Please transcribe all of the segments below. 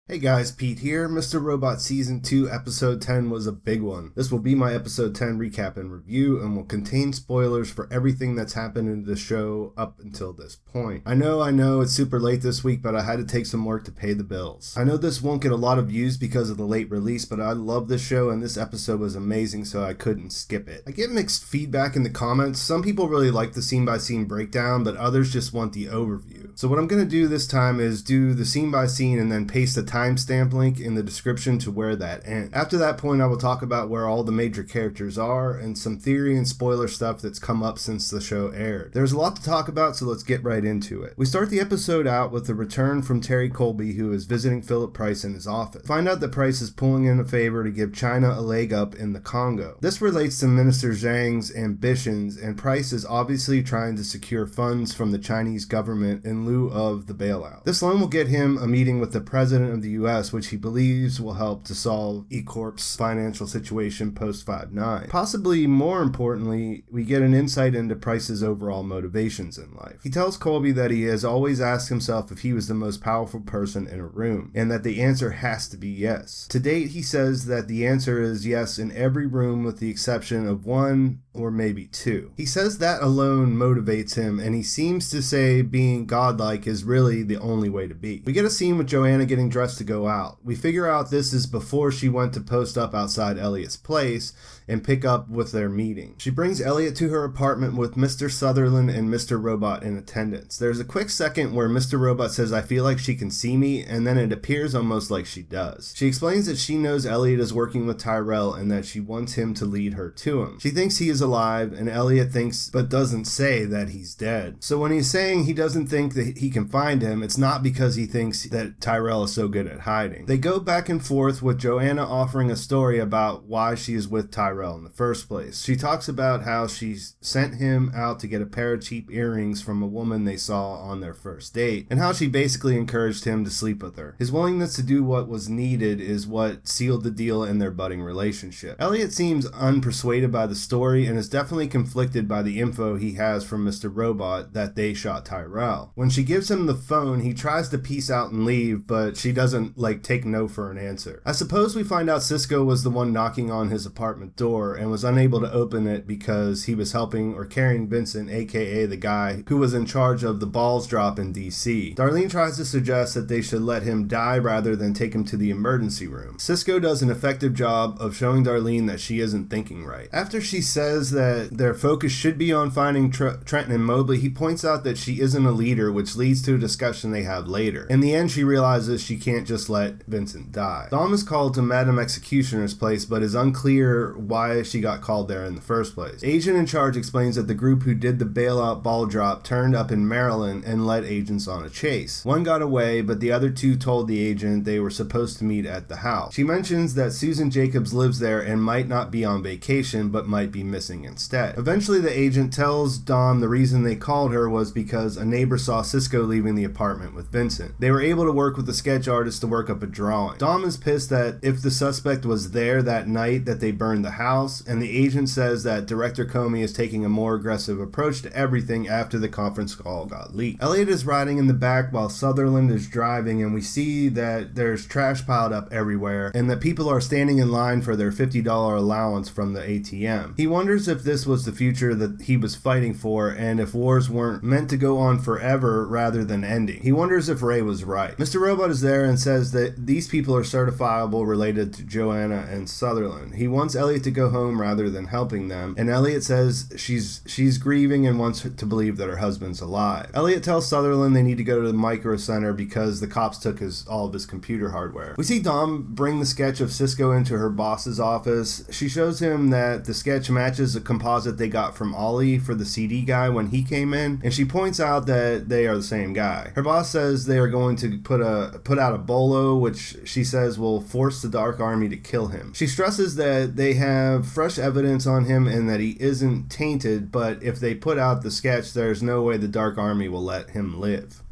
Hey guys, Pete here. Mr. Robot Season 2 Episode 10 was a big one. This will be my Episode 10 recap and review and will contain spoilers for everything that's happened in the show up until this point. I know, it's super late this week, but I had to take some work to pay the bills. I know this won't get a lot of views because of the late release, but I love this show and this episode was amazing, so I couldn't skip it. I get mixed feedback in the comments. Some people really like the scene-by-scene breakdown, but others just want the overview. So what I'm going to do this time is do the scene-by-scene and then paste the timestamp link in the description to where that ends. After that point, I will talk about where all the major characters are and some theory and spoiler stuff that's come up since the show aired. There's a lot to talk about, so let's get right into it. We start the episode out with the return from Terry Colby, who is visiting Philip Price in his office. Find out that Price is pulling in a favor to give China a leg up in the Congo. This relates to Minister Zhang's ambitions, and Price is obviously trying to secure funds from the Chinese government in lieu of the bailout. This loan will get him a meeting with the President of the US, which he believes will help to solve E-Corp's financial situation post 5/9. Possibly more importantly, we get an insight into Price's overall motivations in life. He tells Colby that he has always asked himself if he was the most powerful person in a room, and that the answer has to be yes. To date, he says that the answer is yes in every room with the exception of one or maybe two. He says that alone motivates him, and he seems to say being godlike is really the only way to be. We get a scene with Joanna getting dressed to go out. We figure out this is before she went to post up outside Elliot's place and pick up with their meeting. She brings Elliot to her apartment with Mr. Sutherland and Mr. Robot in attendance. There's a quick second where Mr. Robot says, "I feel like she can see me," and then it appears almost like she does. She explains that she knows Elliot is working with Tyrell and that she wants him to lead her to him. She thinks he is alive, and Elliot thinks but doesn't say that he's dead. So when he's saying he doesn't think that he can find him, it's not because he thinks that Tyrell is so good at hiding. They go back and forth with Joanna offering a story about why she is with Tyrell in the first place. She talks about how she sent him out to get a pair of cheap earrings from a woman they saw on their first date, and how she basically encouraged him to sleep with her. His willingness to do what was needed is what sealed the deal in their budding relationship. Elliot seems unpersuaded by the story and is definitely conflicted by the info he has from Mr. Robot that they shot Tyrell. When she gives him the phone, he tries to peace out and leave, but she doesn't take no for an answer. I suppose we find out Cisco was the one knocking on his apartment door and was unable to open it because he was helping or carrying Vincent, aka the guy who was in charge of the balls drop in DC. Darlene tries to suggest that they should let him die rather than take him to the emergency room. Cisco does an effective job of showing Darlene that she isn't thinking right. After she says that their focus should be on finding Trenton and Mobley, he points out that she isn't a leader, which leads to a discussion they have later. In the end, she realizes she can't just let Vincent die. Dom is called to Madam Executioner's place, but is unclear why she got called there in the first place. Agent in charge explains that the group who did the bailout ball drop turned up in Maryland and led agents on a chase. One got away, but the other two told the agent they were supposed to meet at the house. She mentions that Susan Jacobs lives there and might not be on vacation, but might be missing instead. Eventually, the agent tells Dom the reason they called her was because a neighbor saw Cisco leaving the apartment with Vincent. They were able to work with the sketch artist to work up a drawing. Dom is pissed that if the suspect was there that night that they burned the house, and the agent says that Director Comey is taking a more aggressive approach to everything after the conference call got leaked. Elliot is riding in the back while Sutherland is driving, and we see that there's trash piled up everywhere and that people are standing in line for their $50 allowance from the ATM. He wonders if this was the future that he was fighting for and if wars weren't meant to go on forever rather than ending. He wonders if Ray was right. Mr. Robot is there and says that these people are certifiable related to Joanna and Sutherland. He wants Elliot to go home rather than helping them, and Elliot says she's grieving and wants to believe that her husband's alive. Elliot tells Sutherland they need to go to the micro center because the cops took all of his computer hardware. We see Dom bring the sketch of Cisco into her boss's office. She shows him that the sketch matches a composite they got from Ollie for the CD guy when he came in, and she points out that they are the same guy. Her boss says they are going to put out a bolo, which she says will force the Dark Army to kill him. She stresses that they have fresh evidence on him and that he isn't tainted, but if they put out the sketch, there's no way the Dark Army will let him live.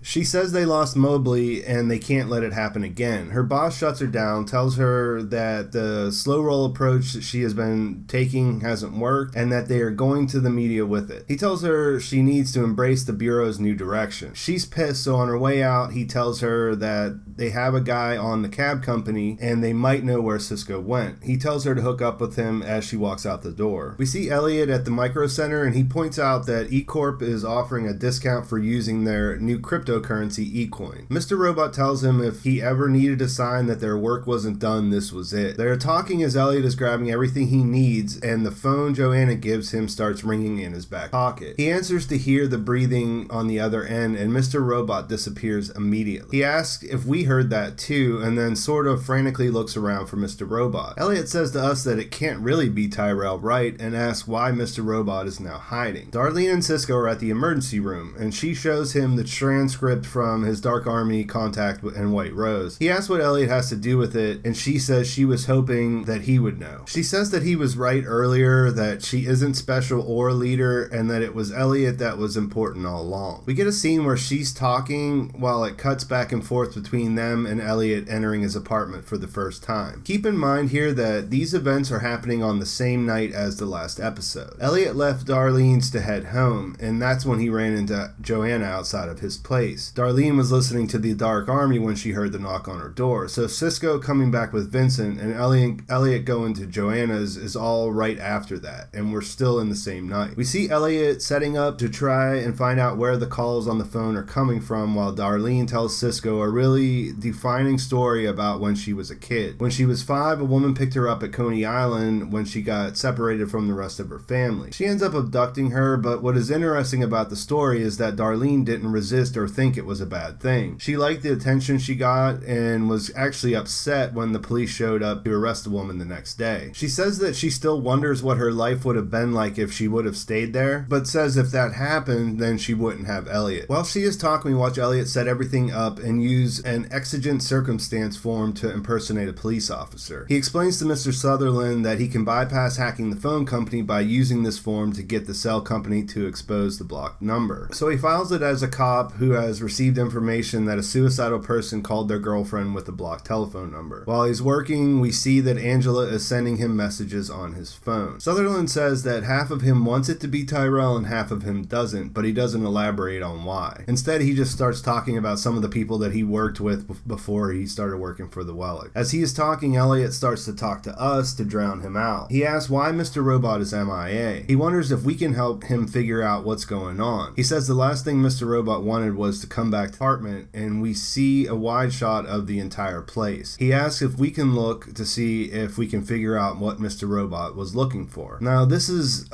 She says they lost Mobley and they can't let it happen again. Her boss shuts her down, tells her that the slow roll approach that she has been taking hasn't worked and that they are going to the media with it. He tells her she needs to embrace the Bureau's new direction. She's pissed, so on her way out, he tells her that they have a guy on the cab company and they might know where Cisco went. He tells her to hook up with him as she walks out the door. We see Elliot at the Micro Center and he points out that E-Corp is offering a discount for using their new cryptocurrency eCoin. Mr. Robot tells him if he ever needed a sign that their work wasn't done, this was it. They're talking as Elliot is grabbing everything he needs and the phone Joanna gives him starts ringing in his back pocket. He answers to hear the breathing on the other end and Mr. Robot disappears immediately. He asks if we heard that too and then sort of frantically looks around for Mr. Robot. Elliot says to us that it can't really be Tyrell Wright and asks why Mr. Robot is now hiding. Darlene and Cisco are at the emergency room and she shows him the transcript from his Dark Army contact in White Rose. He asks what Elliot has to do with it and she says she was hoping that he would know. She says that he was right earlier, that she isn't special or a leader and that it was Elliot that was important all along. We get a scene where she's talking while it cuts back and forth between them and Elliot entering his apartment for the first time. Keep in mind here that these events are happening on the same night as the last episode. Elliot left Darlene's to head home and that's when he ran into Joanna outside of his place. Darlene was listening to the Dark Army when she heard the knock on her door. So Cisco coming back with Vincent and Elliot going to Joanna's is all right after that, and we're still in the same night. We see Elliot setting up to try and find out where the calls on the phone are coming from while Darlene tells Cisco a really defining story about when she was a kid. When she was 5, a woman picked her up at Coney Island when she got separated from the rest of her family. She ends up abducting her, but what is interesting about the story is that Darlene didn't resist or think it was a bad thing. She liked the attention she got and was actually upset when the police showed up to arrest the woman the next day. She says that she still wonders what her life would have been like if she would have stayed there, but says if that happened, then she wouldn't have Elliot. While she is talking, we watch Elliot set everything up and use an exigent circumstance form to impersonate a police officer. He explains to Mr. Sutherland that he can bypass hacking the phone company by using this form to get the cell company to expose the blocked number. So he files it as a cop who has received information that a suicidal person called their girlfriend with a blocked telephone number. While he's working, we see that Angela is sending him messages on his phone. Sutherland says that half of him wants it to be Tyrell and half of him doesn't, but he doesn't elaborate on why. Instead, he just starts talking about some of the people that he worked with before he started working for the Wellick. As he is talking, Elliot starts to talk to us to drown him out. He asks why Mr. Robot is MIA. He wonders if we can help him figure out what's going on. He says the last thing Mr. Robot wanted was to come back to the apartment, and we see a wide shot of the entire place. He asks if we can look to see if we can figure out what Mr. Robot was looking for. Now, this is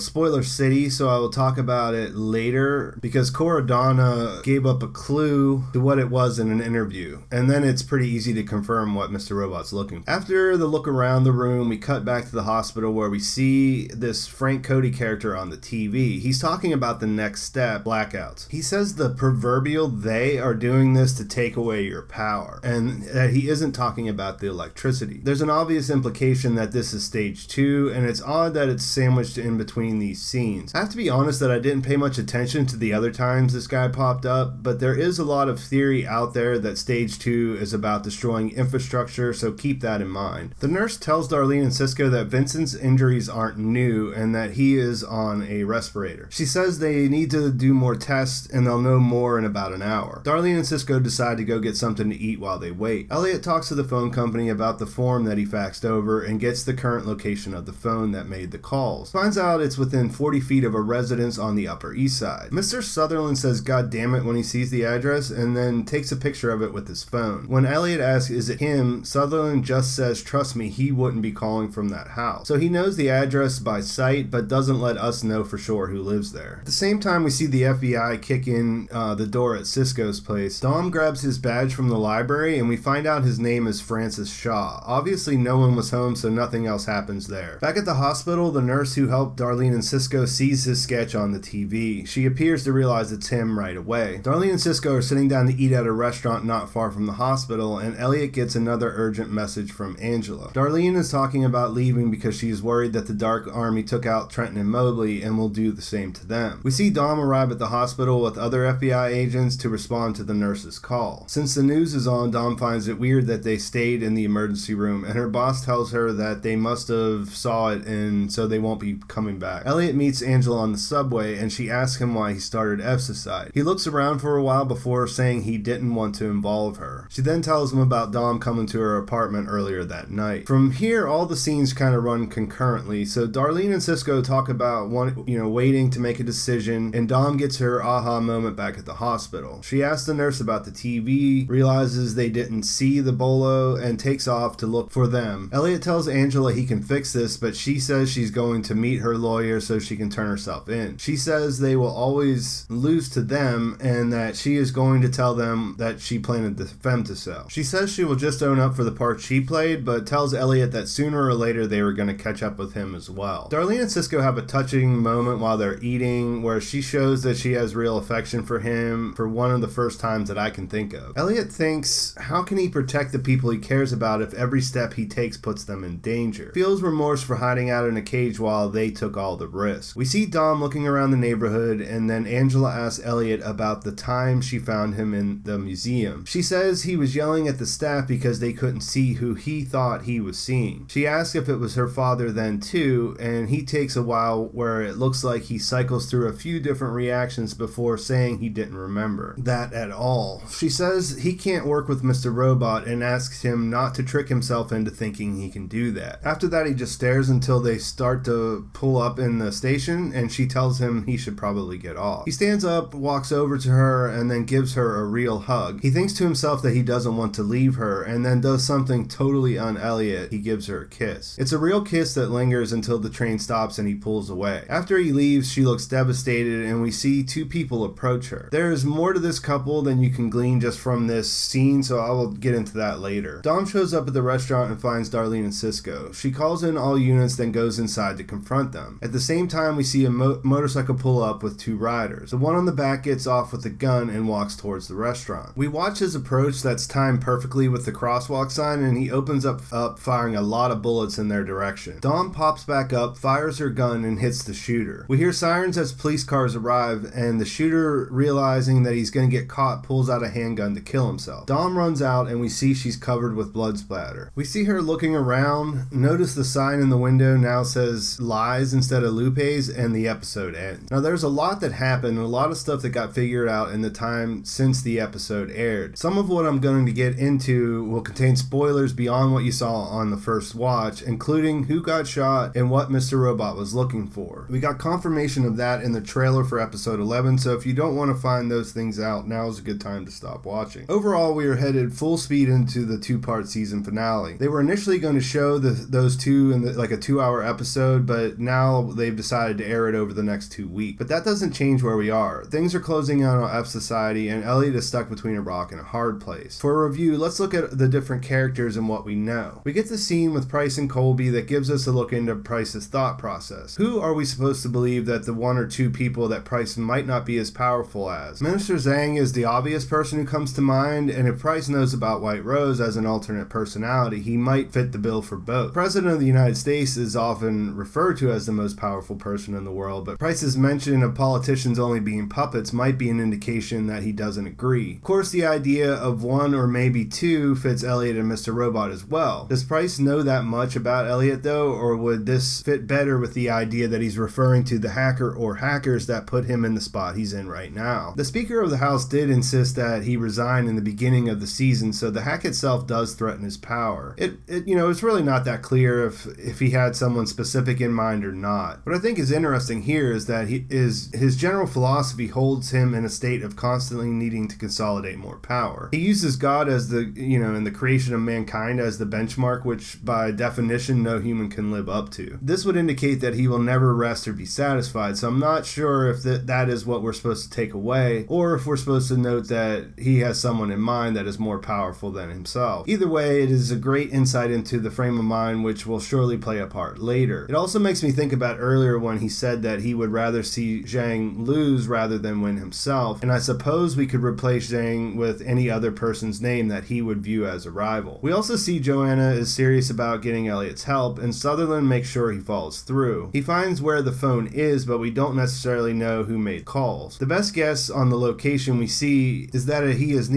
spoiler city, so I will talk about it later because Cora Donna gave up a clue to what it was in an interview, and then it's pretty easy to confirm what Mr. Robot's looking for. After the look around the room, we cut back to the hospital where we see this Frank Cody character on the TV. He's talking about the next step, blackouts. He says the proverbial they are doing this to take away your power, and that he isn't talking about the electricity. There's an obvious implication that this is stage 2, and it's odd that it's sandwiched in between these scenes. I have to be honest that I didn't pay much attention to the other times this guy popped up, but there is a lot of theory out there that stage 2 is about destroying infrastructure, so keep that in mind. The nurse tells Darlene and Cisco that Vincent's injuries aren't new and that he is on a respirator. She says they need to do more tests and they'll know more in about an hour. Darlene and Cisco decide to go get something to eat while they wait. Elliot talks to the phone company about the form that he faxed over and gets the current location of the phone that made the calls. Finds out it's within 40 feet of a residence on the Upper East Side. Mr. Sutherland says God damn it when he sees the address and then takes a picture of it with his phone. When Elliot asks is it him, Sutherland just says trust me, he wouldn't be calling from that house. So he knows the address by sight but doesn't let us know for sure who lives there. At the same time, we see the FBI kick in the door at Cisco's place. Dom grabs his badge from the library and we find out his name is Francis Shaw. Obviously no one was home, so nothing else happens there. Back at the hospital, the nurse who helped Darlene and Cisco sees his sketch on the TV. She appears to realize it's him right away. Darlene and Cisco are sitting down to eat at a restaurant not far from the hospital, and Elliot gets another urgent message from Angela. Darlene is talking about leaving because she is worried that the Dark Army took out Trenton and Mobley and will do the same to them. We see Dom arrive at the hospital with other FBI FBI agents to respond to the nurse's call. Since the news is on, Dom finds it weird that they stayed in the emergency room, and her boss tells her that they must have saw it and so they won't be coming back. Elliot meets Angela on the subway, and she asks him why he started F Society. He looks around for a while before saying he didn't want to involve her. She then tells him about Dom coming to her apartment earlier that night. From here, all the scenes kind of run concurrently. So Darlene and Cisco talk about waiting to make a decision, and Dom gets her aha moment back at the hospital. She asks the nurse about the TV, realizes they didn't see the bolo, and takes off to look for them. Elliot tells Angela he can fix this, but she says she's going to meet her lawyer so she can turn herself in. She says they will always lose to them, and that she is going to tell them that she planted the femtocell. She says she will just own up for the part she played, but tells Elliot that sooner or later they were going to catch up with him as well. Darlene and Cisco have a touching moment while they're eating, where she shows that she has real affection for him for one of the first times that I can think of. Elliot thinks, how can he protect the people he cares about if every step he takes puts them in danger? Feels remorse for hiding out in a cage while they took all the risk. We see Dom looking around the neighborhood, and then Angela asks Elliot about the time she found him in the museum. She says he was yelling at the staff because they couldn't see who he thought he was seeing. She asks if it was her father then too, and he takes a while where it looks like he cycles through a few different reactions before saying he didn't remember that at all. She says he can't work with Mr. Robot and asks him not to trick himself into thinking he can do that. After that, he just stares until they start to pull up in the station, and she tells him he should probably get off. He stands up, walks over to her, and then gives her a real hug. He thinks to himself that he doesn't want to leave her, and then does something totally un-Elliot. He gives her a kiss. It's a real kiss that lingers until the train stops and he pulls away. After he leaves, she looks devastated, and we see two people approach her. There is more to this couple than you can glean just from this scene, so I will get into that later. Dom shows up at the restaurant and finds Darlene and Cisco. She calls in all units, then goes inside to confront them. At the same time, we see a motorcycle pull up with two riders. The one on the back gets off with a gun and walks towards the restaurant. We watch his approach that's timed perfectly with the crosswalk sign, and he opens up firing a lot of bullets in their direction. Dom pops back up, fires her gun, and hits the shooter. We hear sirens as police cars arrive, and the shooter, realizing that he's going to get caught, pulls out a handgun to kill himself. Dom runs out, and we see she's covered with blood splatter. We see her looking around, notice the sign in the window now says lies instead of Lupe's, and the episode ends. Now there's a lot that happened, a lot of stuff that got figured out in the time since the episode aired. Some of what I'm going to get into will contain spoilers beyond what you saw on the first watch, including who got shot and what Mr. Robot was looking for. We got confirmation of that in the trailer for episode 11, so if you don't want to find those things out, now is a good time to stop watching. Overall, we are headed full speed into the two-part season finale. They were initially going to show those two in like a 2-hour episode, but now they've decided to air it over the next 2 weeks. But that doesn't change where we are. Things are closing in on F Society, and Elliot is stuck between a rock and a hard place. For a review, let's look at the different characters and what we know. We get the scene with Price and Colby that gives us a look into Price's thought process. Who are we supposed to believe that the one or two people that Price might not be as powerful as? Minister Zhang is the obvious person who comes to mind, and if Price knows about White Rose as an alternate personality, he might fit the bill for both. The President of the United States is often referred to as the most powerful person in the world, but Price's mention of politicians only being puppets might be an indication that he doesn't agree. Of course, the idea of one or maybe two fits Elliot and Mr. Robot as well. Does Price know that much about Elliot though, or would this fit better with the idea that he's referring to the hacker or hackers that put him in the spot he's in right now? The Speaker of the House did insist that he resign in the beginning of the season, so the hack itself does threaten his power. It's really not that clear if he had someone specific in mind or not. What I think is interesting here is that his general philosophy holds him in a state of constantly needing to consolidate more power. He uses God as in the creation of mankind as the benchmark, which by definition no human can live up to. This would indicate that he will never rest or be satisfied, so I'm not sure if that is what we're supposed to take away, or if we're supposed to note that he has someone in mind that is more powerful than himself. Either way, it is a great insight into the frame of mind which will surely play a part later. It also makes me think about earlier when he said that he would rather see Zhang lose rather than win himself, and I suppose we could replace Zhang with any other person's name that he would view as a rival. We also see Joanna is serious about getting Elliot's help, and Sutherland makes sure he follows through. He finds where the phone is, but we don't necessarily know who made calls. The best guess on the location we see is that he's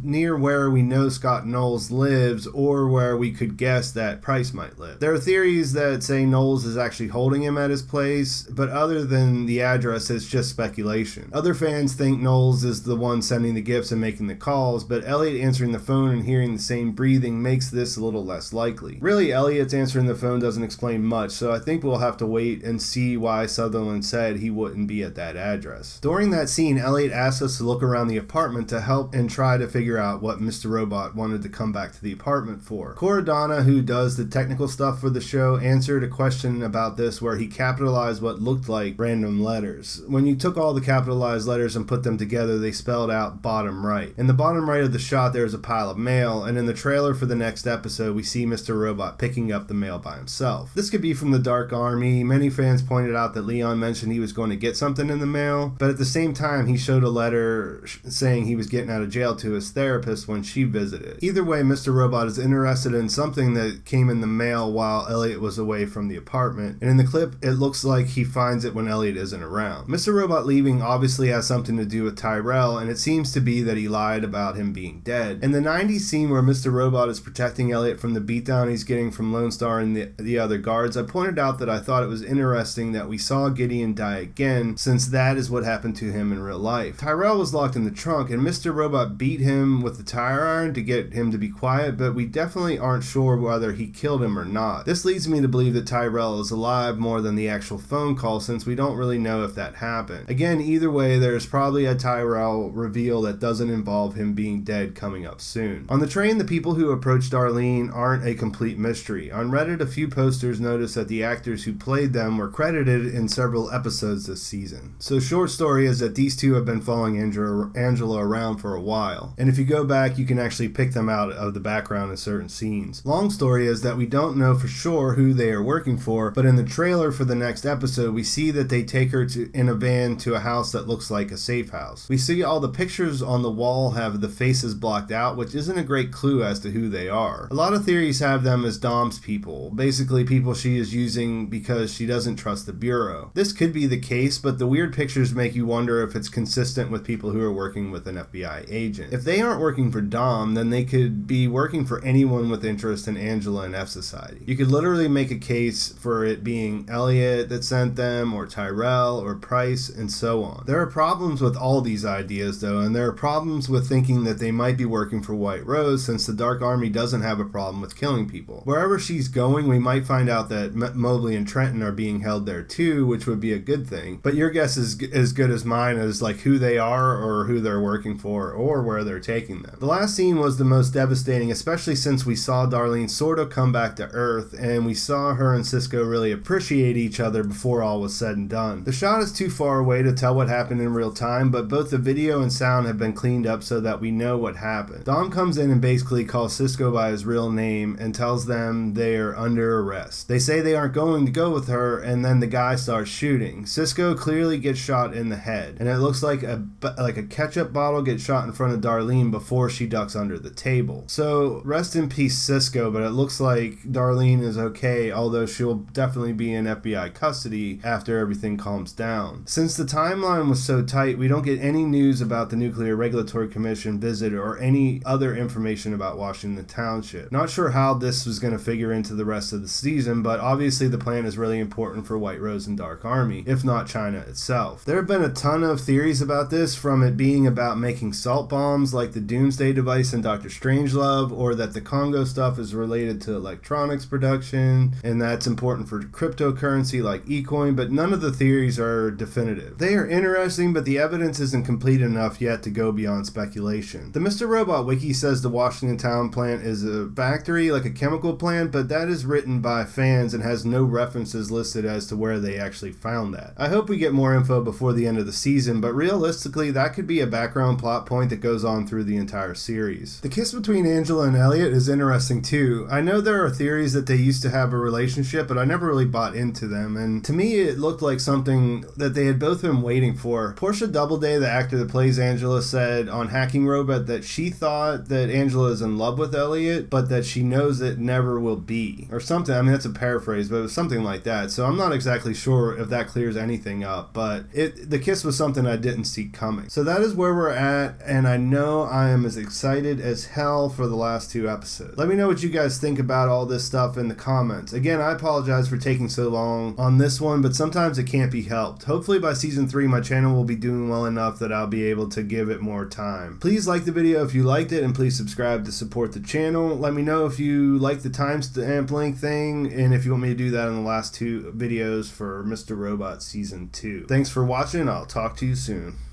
near where we know Scott Knowles lives, or where we could guess that Price might live. There are theories that say Knowles is actually holding him at his place, but other than the address, it's just speculation. Other fans think Knowles is the one sending the gifts and making the calls, but Elliot answering the phone and hearing the same breathing makes this a little less likely. Really, Elliot's answering the phone doesn't explain much, so I think we'll have to wait and see why Sutherland said he wouldn't be at that address. During that scene, Elliot asks us to look around the apartment to help and try to figure out what Mr. Robot wanted to come back to the apartment for. Coradonna, who does the technical stuff for the show, answered a question about this where he capitalized what looked like random letters. When you took all the capitalized letters and put them together, they spelled out bottom right. In the bottom right of the shot, there's a pile of mail, and in the trailer for the next episode, we see Mr. Robot picking up the mail by himself. This could be from the Dark Army. Many fans pointed out that Leon mentioned he was going to get something in the mail, but at the same time, he showed a letter saying he was getting out of jail to his therapist when she visited. Either way, Mr. Robot is interested in something that came in the mail while Elliot was away from the apartment, and in the clip, it looks like he finds it when Elliot isn't around. Mr. Robot leaving obviously has something to do with Tyrell, and it seems to be that he lied about him being dead. In the 90s scene where Mr. Robot is protecting Elliot from the beatdown he's getting from Lone Star and the other guards, I pointed out that I thought it was interesting that we saw Gideon die again, since that is what happened to him in real life. Tyrell was locked in the trunk, and Mr. Robot beat him with the tire iron to get him to be quiet, but we definitely aren't sure whether he killed him or not. This leads me to believe that Tyrell is alive more than the actual phone call, since we don't really know if that happened. Again, either way, there's probably a Tyrell reveal that doesn't involve him being dead coming up soon. On the train, the people who approach Darlene aren't a complete mystery. On Reddit, a few posters noticed that the actors who played them were credited in several episodes this season. So short story is that these two have been following Angela around for a while, and if you go back, you can actually pick them out of the background in certain scenes. Long story is that we don't know for sure who they are working for, but in the trailer for the next episode, we see that they take her in a van to a house that looks like a safe house. We see all the pictures on the wall have the faces blocked out, which isn't a great clue as to who they are. A lot of theories have them as Dom's people, basically people she is using because she doesn't trust the Bureau. This could be the case, but the weird pictures make you wonder if it's consistent with people who are working with an FBI agent. If they aren't working for Dom, then they could be working for anyone with interest in Angela and F Society. You could literally make a case for it being Elliot that sent them, or Tyrell, or Price, and so on. There are problems with all these ideas though, and there are problems with thinking that they might be working for White Rose, since the Dark Army doesn't have a problem with killing people. Wherever she's going, we might find out that Mobley and Trenton are being held there too, which would be a good thing, but your guess is as good as mine as like who they are or who they're working for or where they're taking them. The last scene was the most devastating, especially since we saw Darlene sort of come back to Earth, and we saw her and Cisco really appreciate each other before all was said and done. The shot is too far away to tell what happened in real time, but both the video and sound have been cleaned up so that we know what happened. Dom comes in and basically calls Cisco by his real name and tells them they are under arrest. They say they aren't going to go with her, and then the guy starts shooting. Cisco clearly gets shot in the head, and it looks like a ketchup bottle gets shot in front of Darlene before she ducks under the table. So rest in peace Cisco, but it looks like Darlene is okay, although she'll definitely be in FBI custody after everything calms down. Since the timeline was so tight, we don't get any news about the Nuclear Regulatory Commission visit or any other information about Washington Township. Not sure how this was going to figure into the rest of the season, but obviously the plan is really important for White Rose and Dark Army, if not China itself. There have been a ton of theories about this, from it being about making salt bombs like the Doomsday device in Doctor Strangelove, or that the Congo stuff is related to electronics production, and that's important for cryptocurrency like eCoin, but none of the theories are definitive. They are interesting, but the evidence isn't complete enough yet to go beyond speculation. The Mr. Robot wiki says the Washington Town plant is a factory, like a chemical plant, but that is written by fans and has no references listed as to where they actually found that. I hope we get more info before the end of the season, but realistically, that could be a background plot point that goes on through the entire series. The kiss between Angela and Elliot is interesting too. I know there are theories that they used to have a relationship, but I never really bought into them, and to me it looked like something that they had both been waiting for. Portia Doubleday, the actor that plays Angela, said on Hacking Robot that she thought that Angela is in love with Elliot, but that she knows it never will be, or something. I mean, that's a paraphrase, but it was something like that, so I'm not exactly sure if that clears anything up, but the kiss was something something I didn't see coming. So that is where we're at, and I know I am as excited as hell for the last 2 episodes. Let me know what you guys think about all this stuff in the comments. Again, I apologize for taking so long on this one, but sometimes it can't be helped. Hopefully by season 3, my channel will be doing well enough that I'll be able to give it more time. Please like the video if you liked it, and please subscribe to support the channel. Let me know if you like the timestamp link thing, and if you want me to do that in the last 2 videos for Mr. Robot Season 2. Thanks for watching. I'll talk to you soon.